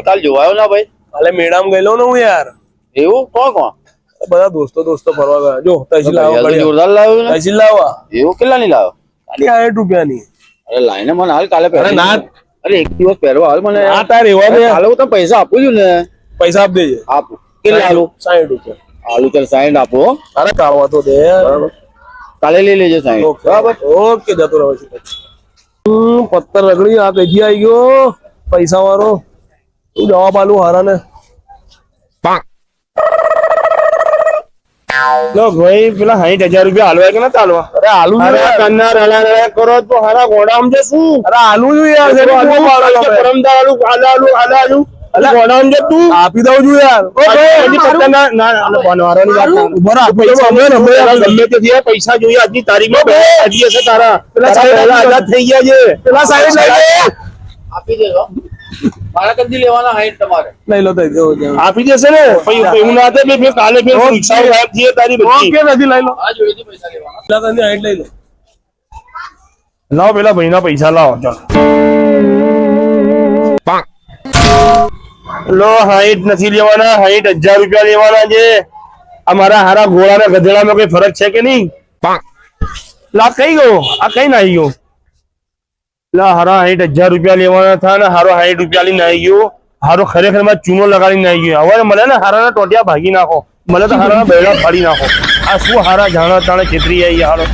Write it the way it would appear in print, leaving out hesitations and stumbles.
કાલ જોવાયો ના ભાઈ? કાલે મેળામાં ગયેલો ને હું યાર. એવું? કોણ? બધા દોસ્તો ફરવા ગયા. જો તહસીલ જોરદાર લાવ્યો ને? તહસીલ લાવવા. એવું કેટલા ની લાવ્યો? ખાલી 60 રૂપિયાની. અરે લાઈને મને હાલ કાલે અરે ના, અરે એક દિવસ પહેરવા હાલ મને. આ તાર એવા બે કાલે હું તને પૈસા આપું છું ને. પૈસા આપ દેજે. આપું. કેટલા આલું? 60 રૂપિયા. આલુ ચાલ 60 આપો. અરે કાઢવા તો દે. બરાબર, કાલે લઈ લેજે 60. બરાબર, ઓકે જતો રહે છે. પત્તર રગડી આ કઈથી આવી ગયો પૈસા વાળો. તું જવાબ આલું હારા ને. ભાઈ પેલા 60,000 રૂપિયા હાલવા કે ના ચાલવા? અરે આલુ કરો તો હારા ગોડામ છે શું? અરે આલુ છું યાર. પરમદાર આલુ ગોડામ છે તું આપી દઉં છું યાર. ગમે તે થયા પૈસા જોઈએ આજની તારીખમાં હજી હશે તારા આઝાદ થઈ ગયા છે. પેલા સાઈડ લઈ આપી દેજો. મારા કદી લેવાના 60 તમારે લઈ લો તો આપી દેશે ને એવું ના થાય બે કાલે બે પૈસા ગાયબ થઈએ તારી બધી. ઓકે નથી લઈ લો. આ જોઈએ પૈસા લેવાના. પેલા કદી હાઈટ લઈ લો. લાવો પેલા ભાઈના પૈસા લાવો ચાલો. લો 60 નથી લેવાના, 60,000 રૂપિયા લેવાના છે. આ મારા હારા ઘોડા ને ગધેડામાં કઈ ફરક છે કે નહીં? લા કઈ ગયો? આ કઈ નાઈ ગયો? લા હારા 60,000 રૂપિયા લેવાના થા ને હારો 60 રૂપિયા લઈને આવી ગયો. હારો ખરેખર માં ચૂનો લગાડીને આવી ગયો. હવે મને ને હારા ટોટિયા ભાગી નાખો, મને તો હારા બેડા ફાડી નાખો. આ શું હારા જાણા તાણે છેતરી આવી હારો.